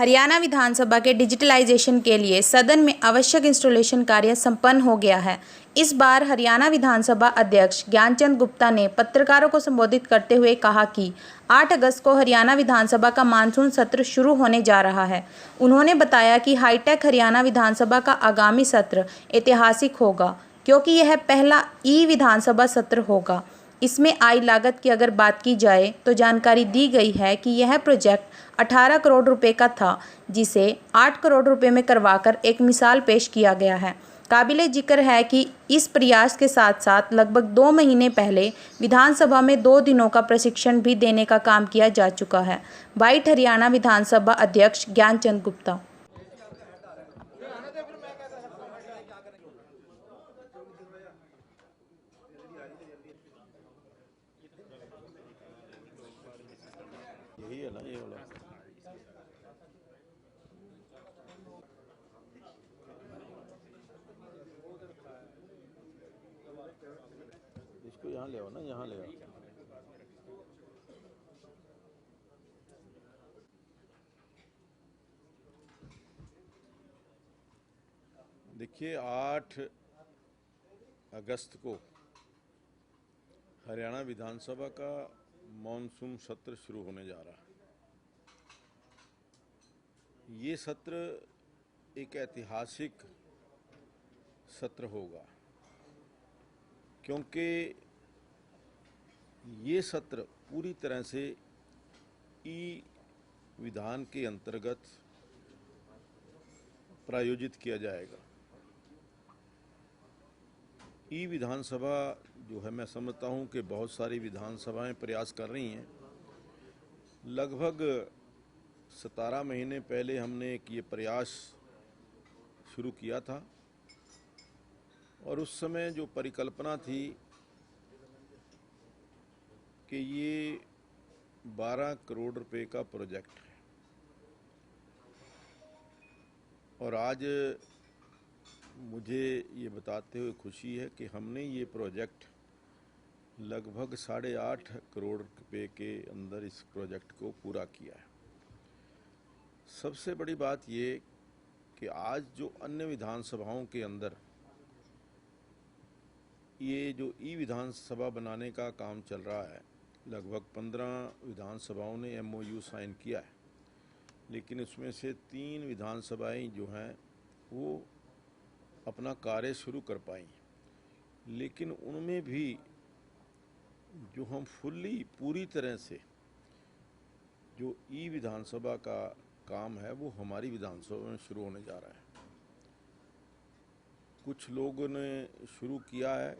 हरियाणा विधानसभा के डिजिटलाइजेशन के लिए सदन में आवश्यक इंस्टॉलेशन कार्य संपन्न हो गया है। इस बार हरियाणा विधानसभा अध्यक्ष ज्ञानचंद गुप्ता ने पत्रकारों को संबोधित करते हुए कहा कि 8 अगस्त को हरियाणा विधानसभा का मानसून सत्र शुरू होने जा रहा है। उन्होंने बताया कि हाईटेक हरियाणा विधानसभा का आगामी सत्र ऐतिहासिक होगा, क्योंकि यह पहला विधानसभा सत्र होगा। इसमें आई लागत की अगर बात की जाए तो जानकारी दी गई है कि यह प्रोजेक्ट 18 करोड़ रुपए का था, जिसे 8 करोड़ रुपए में करवाकर एक मिसाल पेश किया गया है। काबिले जिक्र है कि इस प्रयास के साथ साथ लगभग 2 महीने पहले विधानसभा में 2 दिनों का प्रशिक्षण भी देने का काम किया जा चुका है। बाइट हरियाणा विधानसभा अध्यक्ष ज्ञानचंद गुप्ता। यही है ना, ये वाला। इसको यहाँ ले आओ ना, यहाँ ले आओ। देखिए, 8 अगस्त को हरियाणा विधानसभा का मॉनसून सत्र शुरू होने जा रहा है। ये सत्र एक ऐतिहासिक सत्र होगा, क्योंकि ये सत्र पूरी तरह से ई विधान के अंतर्गत प्रायोजित किया जाएगा। ई विधानसभा जो है, मैं समझता हूं कि बहुत सारी विधानसभाएं प्रयास कर रही हैं। लगभग 17 महीने पहले हमने एक ये प्रयास शुरू किया था, और उस समय जो परिकल्पना थी कि ये 12 करोड़ रुपए का प्रोजेक्ट है, और आज मुझे ये बताते हुए खुशी है कि हमने ये प्रोजेक्ट लगभग 8.5 करोड़ रुपए के अंदर इस प्रोजेक्ट को पूरा किया है। सबसे बड़ी बात ये कि आज जो अन्य विधानसभाओं के अंदर ये जो ई विधानसभा बनाने का काम चल रहा है, लगभग 15 विधानसभाओं ने MOU साइन किया है, लेकिन उसमें से 3 विधानसभाएं जो हैं वो अपना कार्य शुरू कर पाई। लेकिन उनमें भी जो हम पूरी तरह से जो ई विधानसभा का काम है वो हमारी विधानसभा में शुरू होने जा रहा है। कुछ लोगों ने शुरू किया है,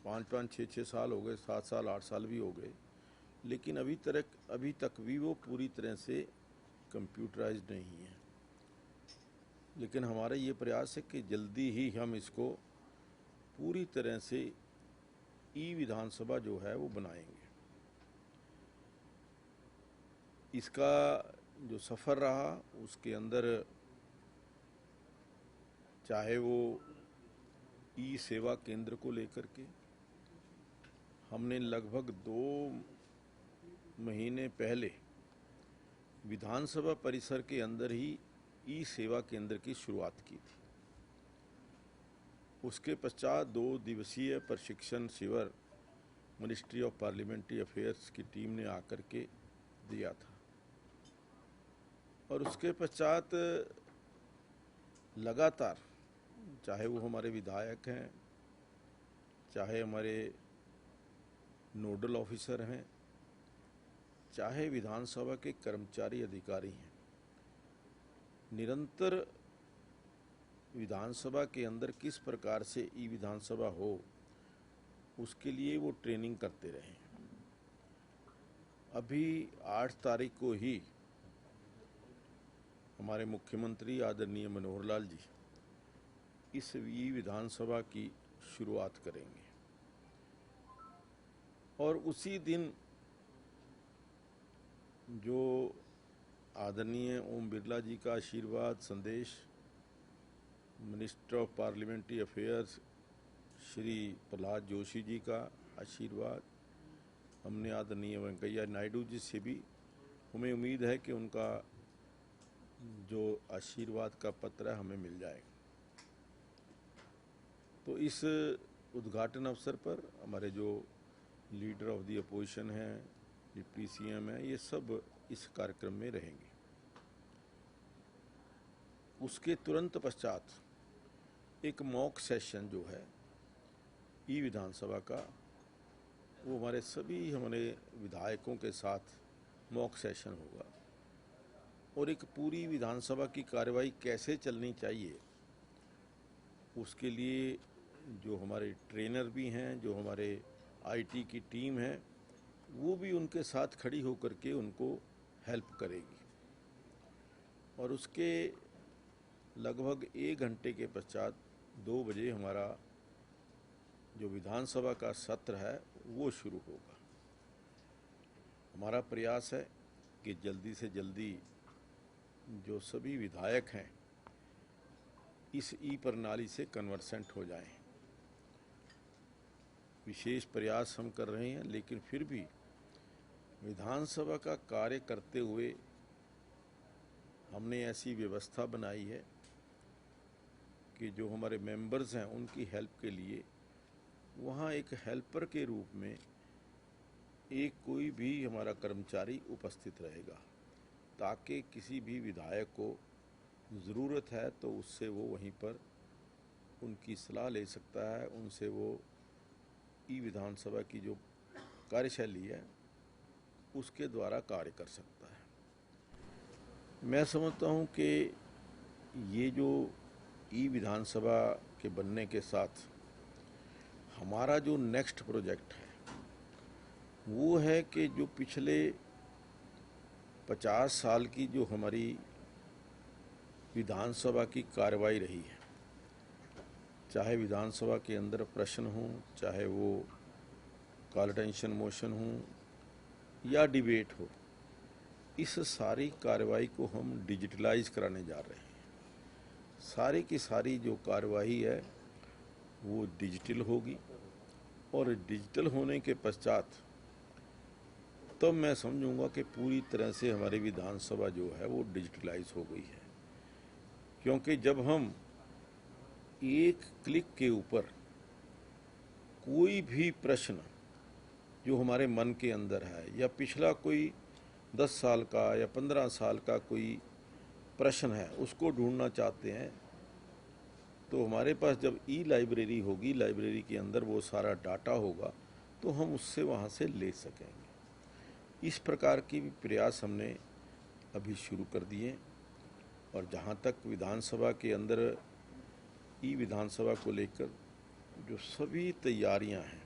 5-5, 6-6 साल हो गए, 7 साल 8 साल भी हो गए, लेकिन अभी तक भी वो पूरी तरह से कंप्यूटराइज्ड नहीं है। लेकिन हमारा ये प्रयास है कि जल्दी ही हम इसको पूरी तरह से ई विधानसभा जो है वो बनाएंगे। इसका जो सफ़र रहा उसके अंदर चाहे वो ई सेवा केंद्र को लेकर के हमने लगभग 2 महीने पहले विधानसभा परिसर के अंदर ही ई सेवा केंद्र की शुरुआत की थी। उसके पश्चात 2 दिवसीय प्रशिक्षण शिविर मिनिस्ट्री ऑफ पार्लियामेंट्री अफेयर्स की टीम ने आकर के दिया था, और उसके पश्चात लगातार चाहे वो हमारे विधायक हैं, चाहे हमारे नोडल ऑफिसर हैं, चाहे विधानसभा के कर्मचारी अधिकारी हैं, निरंतर विधानसभा के अंदर किस प्रकार से ई विधानसभा हो उसके लिए वो ट्रेनिंग करते रहे। अभी 8 तारीख को ही हमारे मुख्यमंत्री आदरणीय मनोहर लाल जी इस ई विधानसभा की शुरुआत करेंगे, और उसी दिन जो आदरणीय ओम बिरला जी का आशीर्वाद संदेश, minister of parliamentary affairs Shri Pralhad Joshi ji का आशीर्वाद, हमने आदरणीय वेंकैया नायडू जी से भी हमें उम्मीद है कि उनका जो आशीर्वाद का पत्र है हमें मिल जाएगा। तो इस उद्घाटन अवसर पर हमारे जो लीडर ऑफ द अपोजिशन हैं, डिप्टी सीएम हैं, ये सब इस कार्यक्रम में रहेंगे। उसके तुरंत पश्चात एक मॉक सेशन जो है ई विधानसभा का, वो हमारे विधायकों के साथ मॉक सेशन होगा और एक पूरी विधानसभा की कार्रवाई कैसे चलनी चाहिए उसके लिए जो हमारे ट्रेनर भी हैं, जो हमारे आईटी की टीम है, वो भी उनके साथ खड़ी होकर के उनको हेल्प करेगी। और उसके लगभग 1 घंटे के पश्चात 2 बजे हमारा जो विधानसभा का सत्र है वो शुरू होगा। हमारा प्रयास है कि जल्दी से जल्दी जो सभी विधायक हैं इस ई प्रणाली से कन्वर्सेंट हो जाएं। विशेष प्रयास हम कर रहे हैं, लेकिन फिर भी विधानसभा का कार्य करते हुए हमने ऐसी व्यवस्था बनाई है कि जो हमारे मेंबर्स हैं उनकी हेल्प के लिए वहाँ एक हेल्पर के रूप में एक कोई भी हमारा कर्मचारी उपस्थित रहेगा, ताकि किसी भी विधायक को ज़रूरत है तो उससे वो वहीं पर उनकी सलाह ले सकता है, उनसे वो ई विधानसभा की जो कार्यशैली है उसके द्वारा कार्य कर सकता है। मैं समझता हूँ कि ये जो ई विधानसभा के बनने के साथ हमारा जो नेक्स्ट प्रोजेक्ट है वो है कि जो पिछले 50 साल की जो हमारी विधानसभा की कार्रवाई रही है, चाहे विधानसभा के अंदर प्रश्न हों, चाहे वो कॉल अटेंशन मोशन हो या डिबेट हो, इस सारी कार्रवाई को हम डिजिटलाइज कराने जा रहे हैं। सारी की सारी जो कार्रवाई है वो डिजिटल होगी और डिजिटल होने के पश्चात तब मैं समझूंगा कि पूरी तरह से हमारी विधानसभा जो है वो डिजिटलाइज हो गई है। क्योंकि जब हम एक क्लिक के ऊपर कोई भी प्रश्न जो हमारे मन के अंदर है या पिछला कोई 10 साल का या 15 साल का कोई प्रश्न है उसको ढूंढना चाहते हैं, तो हमारे पास जब ई लाइब्रेरी होगी, लाइब्रेरी के अंदर वो सारा डाटा होगा तो हम उससे वहाँ से ले सकेंगे। इस प्रकार की भी प्रयास हमने अभी शुरू कर दिए। और जहाँ तक विधानसभा के अंदर ई विधानसभा को लेकर जो सभी तैयारियां हैं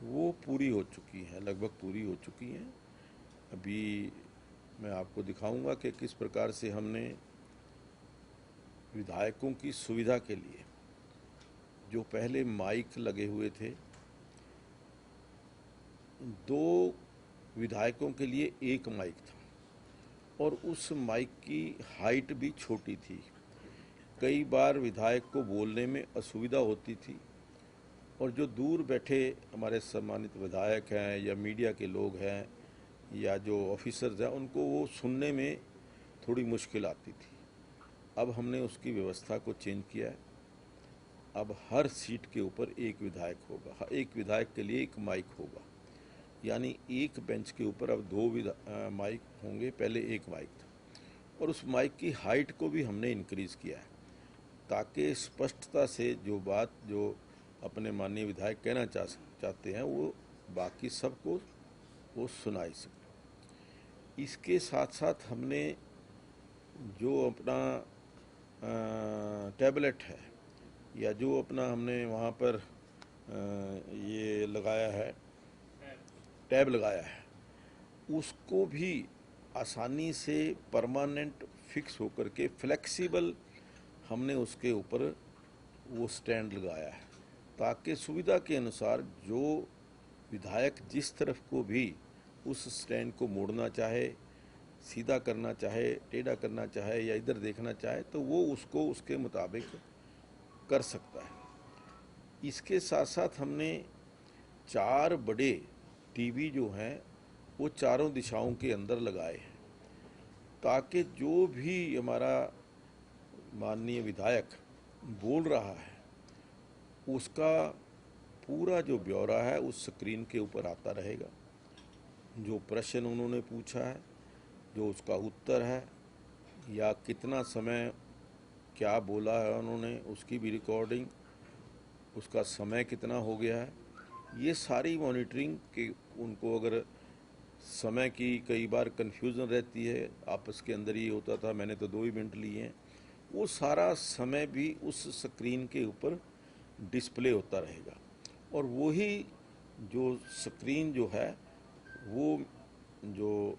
वो पूरी हो चुकी हैं, लगभग पूरी हो चुकी हैं। अभी मैं आपको दिखाऊंगा कि किस प्रकार से हमने विधायकों की सुविधा के लिए जो पहले माइक लगे हुए थे, 2 विधायकों के लिए 1 माइक था और उस माइक की हाइट भी छोटी थी। कई बार विधायक को बोलने में असुविधा होती थी और जो दूर बैठे हमारे सम्मानित विधायक हैं या मीडिया के लोग हैं या जो ऑफिसर्स हैं उनको वो सुनने में थोड़ी मुश्किल आती थी। अब हमने उसकी व्यवस्था को चेंज किया है। अब हर सीट के ऊपर 1 विधायक होगा, 1 विधायक के लिए 1 माइक होगा, यानी एक बेंच के ऊपर अब 2 माइक होंगे, पहले 1 माइक था। और उस माइक की हाइट को भी हमने इंक्रीज़ किया है ताकि स्पष्टता से जो बात जो अपने माननीय विधायक कहना चाहते हैं वो बाकी सबको वो सुनाई सके। इसके साथ साथ हमने जो अपना टैबलेट है या जो अपना हमने वहाँ पर ये लगाया है, टैब लगाया है, उसको भी आसानी से परमानेंट फिक्स होकर के फ्लेक्सिबल हमने उसके ऊपर वो स्टैंड लगाया है ताकि सुविधा के अनुसार जो विधायक जिस तरफ को भी उस स्टैंड को मोड़ना चाहे, सीधा करना चाहे, टेढ़ा करना चाहे या इधर देखना चाहे तो वो उसको उसके मुताबिक कर सकता है। इसके साथ साथ हमने 4 बड़े टीवी जो हैं वो चारों दिशाओं के अंदर लगाए हैं ताकि जो भी हमारा माननीय विधायक बोल रहा है उसका पूरा जो ब्यौरा है उस स्क्रीन के ऊपर आता रहेगा। जो प्रश्न उन्होंने पूछा है, जो उसका उत्तर है, या कितना समय क्या बोला है उन्होंने, उसकी भी रिकॉर्डिंग, उसका समय कितना हो गया है, ये सारी मॉनिटरिंग के उनको अगर समय की कई बार कन्फ्यूज़न रहती है, आपस के अंदर ये होता था मैंने तो 2 ही मिनट लिए हैं, वो सारा समय भी उस स्क्रीन के ऊपर डिस्प्ले होता रहेगा। और वही जो स्क्रीन जो है वो जो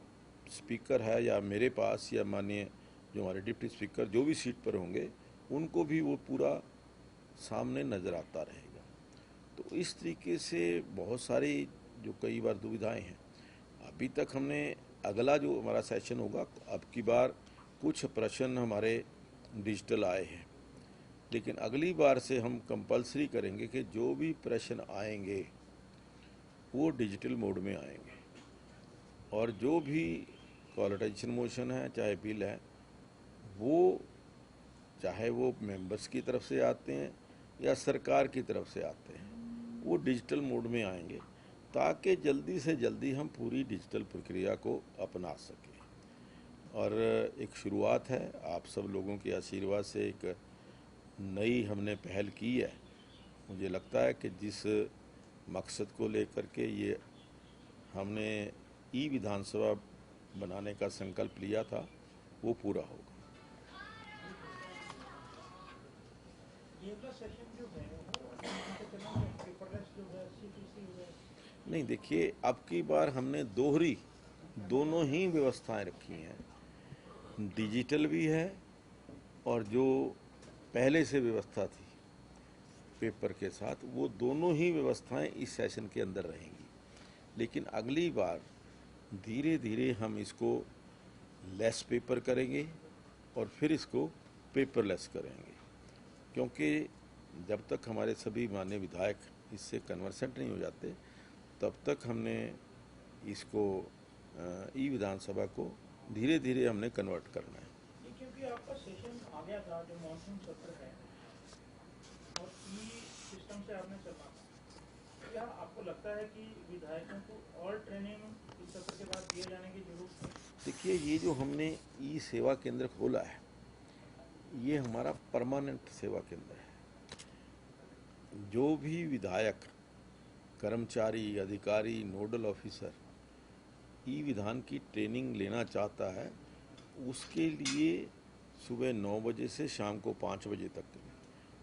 स्पीकर है या मेरे पास या माननीय जो हमारे डिप्टी स्पीकर जो भी सीट पर होंगे उनको भी वो पूरा सामने नज़र आता रहेगा। तो इस तरीके से बहुत सारी जो कई बार दुविधाएं हैं, अभी तक हमने अगला जो हमारा सेशन होगा, अब की बार कुछ प्रश्न हमारे डिजिटल आए हैं, लेकिन अगली बार से हम कंपलसरी करेंगे कि जो भी प्रश्न आएंगे वो डिजिटल मोड में आएंगे, और जो भी क्वालिटाइजेशन मोशन है चाहे बिल है वो चाहे वो मेंबर्स की तरफ से आते हैं या सरकार की तरफ से आते हैं वो डिजिटल मोड में आएंगे, ताकि जल्दी से जल्दी हम पूरी डिजिटल प्रक्रिया को अपना सकें। और एक शुरुआत है, आप सब लोगों के आशीर्वाद से एक नई हमने पहल की है। मुझे लगता है कि जिस मकसद को लेकर के ये हमने ई विधानसभा बनाने का संकल्प लिया था वो पूरा होगा। नहीं, देखिए अब की बार हमने दोनों ही व्यवस्थाएं रखी हैं, डिजिटल भी है और जो पहले से व्यवस्था थी पेपर के साथ, वो दोनों ही व्यवस्थाएं इस सेशन के अंदर रहेंगी। लेकिन अगली बार धीरे धीरे हम इसको लेस पेपर करेंगे और फिर इसको पेपरलेस करेंगे, क्योंकि जब तक हमारे सभी माननीय विधायक इससे कन्वर्सेंट नहीं हो जाते तब तक हमने इसको ई विधानसभा को धीरे धीरे हमने कन्वर्ट करना है। क्योंकि आपका सेशन आ गया था जो मॉनसून सत्र है और ई सिस्टम से आपने चलना था, क्या आपको लगता है कि विधायकों को और ट्रेनिंग इस सत्र के बाद दिए जाने की जरूरत है? देखिए, ये जो हमने ई सेवा केंद्र खोला है ये हमारा परमानेंट सेवा केंद्र है। जो भी विधायक, कर्मचारी, अधिकारी, नोडल ऑफिसर ई विधान की ट्रेनिंग लेना चाहता है उसके लिए सुबह 9 बजे से शाम को 5 बजे तक,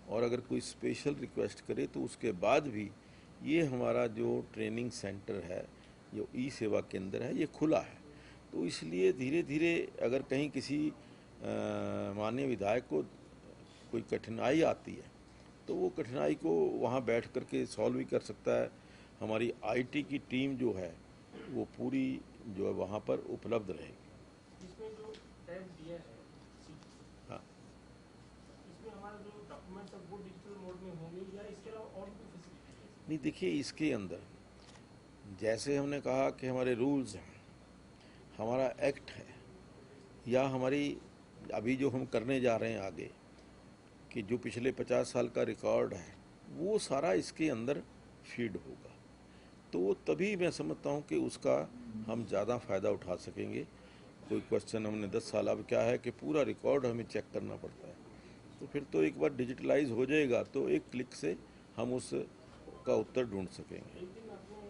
और अगर कोई स्पेशल रिक्वेस्ट करे तो उसके बाद भी ये हमारा जो ट्रेनिंग सेंटर है, जो ई सेवा केंद्र है, ये खुला है। तो इसलिए धीरे धीरे अगर कहीं किसी माननीय विधायक को कोई कठिनाई आती है तो वो कठिनाई को वहाँ बैठ कर के सॉल्व भी कर सकता है। हमारी आईटी की टीम जो है वो पूरी जो है वहाँ पर उपलब्ध रहेगी। इसमें जो टैब दिया है, हाँ, इसमें हमारा जो डॉक्यूमेंट्स है वो डिजिटल मोड में होंगे या इसके अलावा और भी फैसिलिटी? नहीं, देखिए इसके अंदर जैसे हमने कहा कि हमारे रूल्स हैं, हमारा एक्ट है, या हमारी अभी जो हम करने जा रहे हैं आगे कि जो पिछले 50 साल का रिकॉर्ड है वो सारा इसके अंदर फीड होगा, तो वो तभी मैं समझता हूँ कि उसका हम ज़्यादा फ़ायदा उठा सकेंगे। कोई क्वेश्चन हमने 10 साल, अब क्या है कि पूरा रिकॉर्ड हमें चेक करना पड़ता है, तो फिर तो एक बार डिजिटलाइज हो जाएगा तो एक क्लिक से हम उसका उत्तर ढूंढ सकेंगे। लेकिन आपने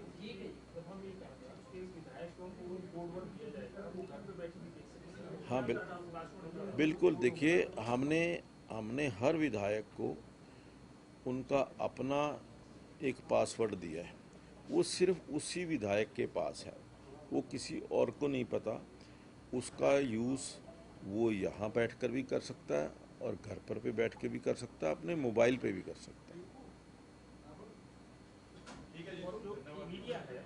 जब हम ये कहा था कि विधायकों को बोर्ड वर्क दिया जाएगा, वो घर पे बैठ के देख सकेंगे। हाँ, बिल्कुल। देखिए, हमने हर विधायक को उनका अपना एक पासवर्ड दिया है, वो सिर्फ उसी विधायक के पास है, वो किसी और को नहीं पता। उसका यूज़ वो यहाँ बैठकर भी कर सकता है और घर पर भी बैठ के भी कर सकता है, अपने मोबाइल पे भी कर सकता है। और जो मीडिया है